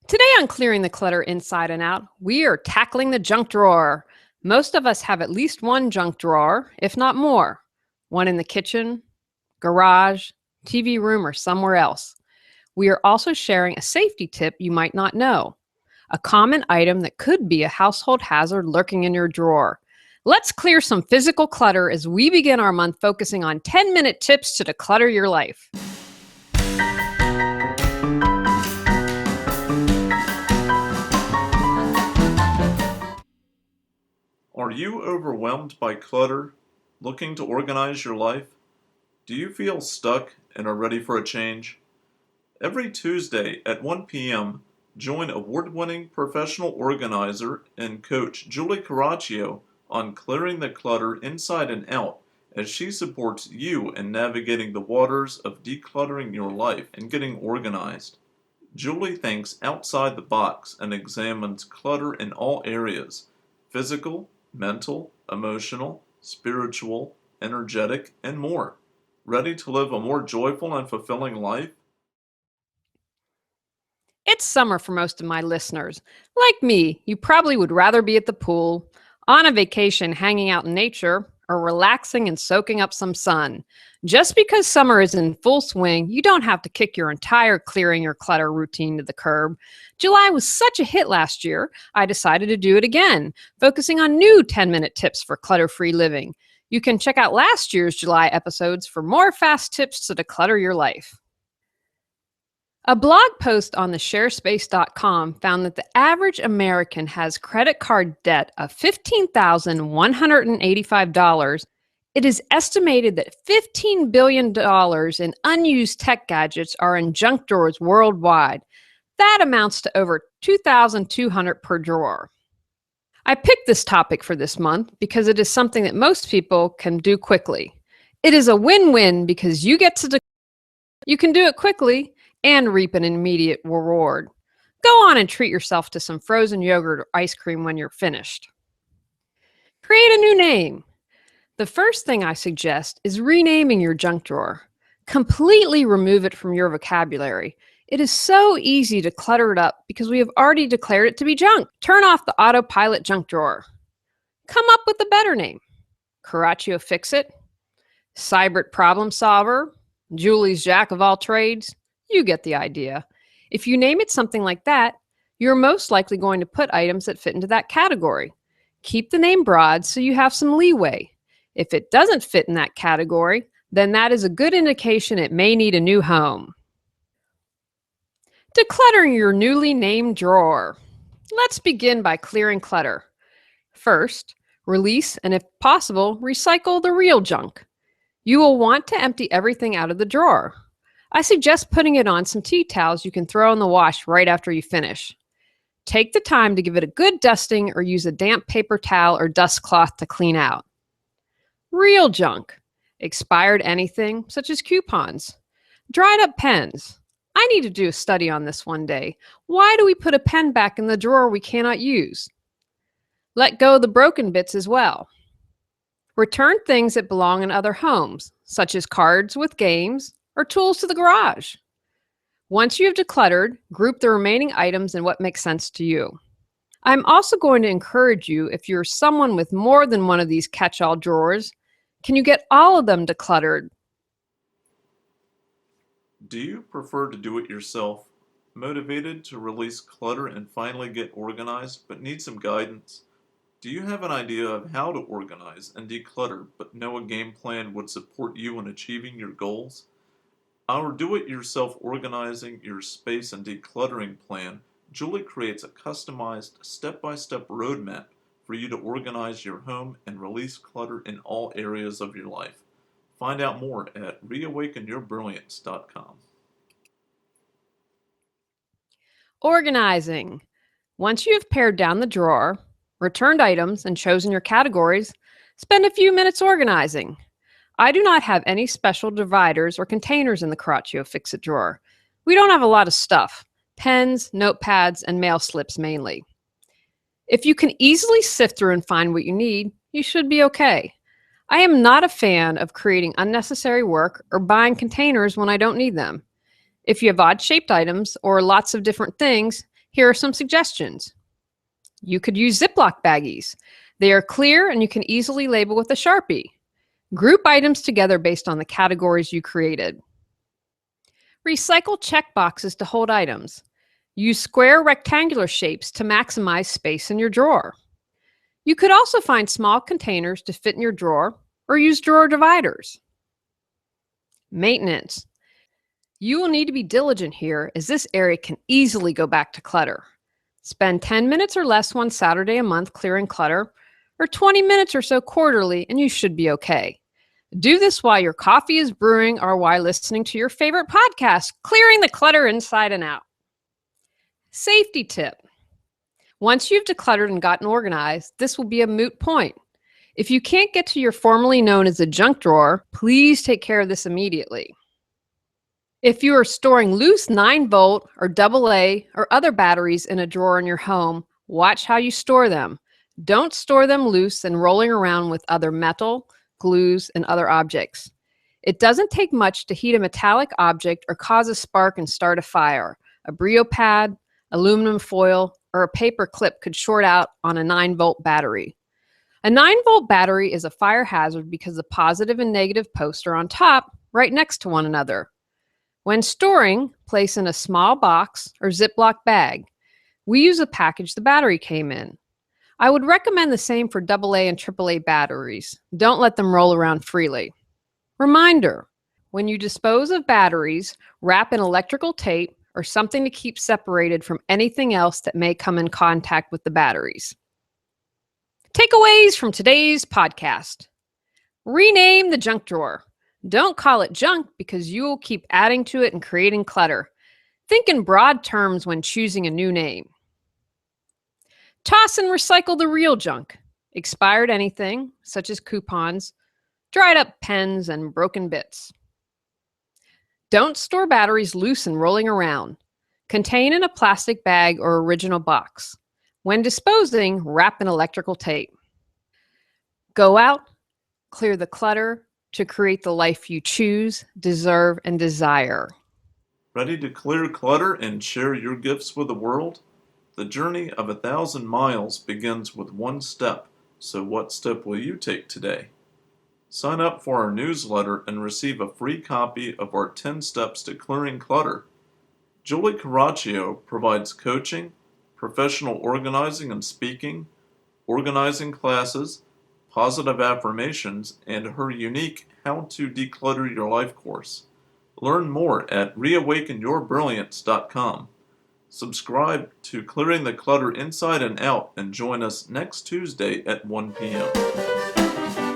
Today on Clearing the Clutter Inside and Out, we are tackling the junk drawer. Most of us have at least one junk drawer, if not more. One in the kitchen, garage, TV room, or somewhere else. We are also sharing a safety tip you might not know. A common item that could be a household hazard lurking in your drawer. Let's clear some physical clutter as we begin our month focusing on 10-minute tips to declutter your life. Are you overwhelmed by clutter, looking to organize your life? Do you feel stuck and are ready for a change? Every Tuesday at 1 p.m., join award-winning professional organizer and coach Julie Coraccio on Clearing the Clutter Inside and Out as she supports you in navigating the waters of decluttering your life and getting organized. Julie thinks outside the box and examines clutter in all areas: physical, mental, emotional, spiritual, energetic, and more. Ready to live a more joyful and fulfilling life? It's summer for most of my listeners. Like me, you probably would rather be at the pool, on a vacation hanging out in nature, or relaxing and soaking up some sun. Just because summer is in full swing, you don't have to kick your entire clearing or clutter routine to the curb. July was such a hit last year, I decided to do it again, focusing on new 10-minute tips for clutter-free living. You can check out last year's July episodes for more fast tips to declutter your life. A blog post on the sharespace.com found that the average American has credit card debt of $15,185. It is estimated that $15 billion in unused tech gadgets are in junk drawers worldwide. That amounts to over $2,200 per drawer. I picked this topic for this month because it is something that most people can do quickly. It is a win-win because you get to you can do it quickly and reap an immediate reward. Go on and treat yourself to some frozen yogurt or ice cream when you're finished. Create a new name. The first thing I suggest is renaming your junk drawer. Completely remove it from your vocabulary. It is so easy to clutter it up because we have already declared it to be junk. Turn off the autopilot junk drawer. Come up with a better name. Coraccio Fix-It, Cybert Problem Solver, Julie's Jack of all trades. You get the idea. If you name it something like that, you're most likely going to put items that fit into that category. Keep the name broad so you have some leeway. If it doesn't fit in that category, then that is a good indication it may need a new home. Decluttering your newly named drawer. Let's begin by clearing clutter. First, release and, if possible, recycle the real junk. You will want to empty everything out of the drawer. I suggest putting it on some tea towels you can throw in the wash right after you finish. Take the time to give it a good dusting or use a damp paper towel or dust cloth to clean out. Real junk. Expired anything, such as coupons. Dried up pens. I need to do a study on this one day. Why do we put a pen back in the drawer we cannot use? Let go of the broken bits as well. Return things that belong in other homes, such as cards with games, or tools to the garage. Once you have decluttered, group the remaining items in what makes sense to you. I'm also going to encourage you, if you're someone with more than one of these catch-all drawers, can you get all of them decluttered? Do you prefer to do it yourself, motivated to release clutter and finally get organized, but need some guidance? Do you have an idea of how to organize and declutter, but know a game plan would support you in achieving your goals? Our do-it-yourself organizing your space and decluttering plan, Julie creates a customized step-by-step roadmap for you to organize your home and release clutter in all areas of your life. Find out more at reawakenyourbrilliance.com. Organizing. Once you have pared down the drawer, returned items, and chosen your categories, spend a few minutes organizing. I do not have any special dividers or containers in the Coraccio Fix-It drawer. We don't have a lot of stuff. Pens, notepads, and mail slips mainly. If you can easily sift through and find what you need, you should be okay. I am not a fan of creating unnecessary work or buying containers when I don't need them. If you have odd-shaped items or lots of different things, Here are some suggestions. You could use Ziploc baggies. They are clear and you can easily label with a Sharpie. Group items together based on the categories you created. Recycle check boxes to hold items. Use square rectangular shapes to maximize space in your drawer. You could also find small containers to fit in your drawer or use drawer dividers. Maintenance. You will need to be diligent here as this area can easily go back to clutter. Spend 10 minutes or less one Saturday a month clearing clutter, or 20 minutes or so quarterly, and you should be okay. Do this while your coffee is brewing or while listening to your favorite podcast, clearing the clutter inside and out. Safety tip. Once you've decluttered and gotten organized, this will be a moot point. If you can't get to your formerly known as a junk drawer, please take care of this immediately. If you are storing loose 9-volt or AA or other batteries in a drawer in your home, watch how you store them. Don't store them loose and rolling around with other metal, glues, and other objects. It doesn't take much to heat a metallic object or cause a spark and start a fire. A Brio pad, aluminum foil, or a paper clip could short out on a 9-volt battery. A 9-volt battery is a fire hazard because the positive and negative posts are on top, right next to one another. When storing, place in a small box or Ziploc bag. We use a package the battery came in. I would recommend the same for AA and AAA batteries. Don't let them roll around freely. Reminder, when you dispose of batteries, wrap in electrical tape or something to keep separated from anything else that may come in contact with the batteries. Takeaways from today's podcast. Rename the junk drawer. Don't call it junk because you will keep adding to it and creating clutter. Think in broad terms when choosing a new name. Toss and recycle the real junk. Expired anything, such as coupons, dried up pens, and broken bits. Don't store batteries loose and rolling around. Contain in a plastic bag or original box. When disposing, wrap in electrical tape. Go out, clear the clutter to create the life you choose, deserve, and desire. Ready to clear clutter and share your gifts with the world? The journey of 1,000 miles begins with one step, so what step will you take today? Sign up for our newsletter and receive a free copy of our 10 Steps to Clearing Clutter. Julie Coraccio provides coaching, professional organizing and speaking, organizing classes, positive affirmations, and her unique How to Declutter Your Life course. Learn more at reawakenyourbrilliance.com. Subscribe to Clearing the Clutter Inside and Out and join us next Tuesday at 1 p.m.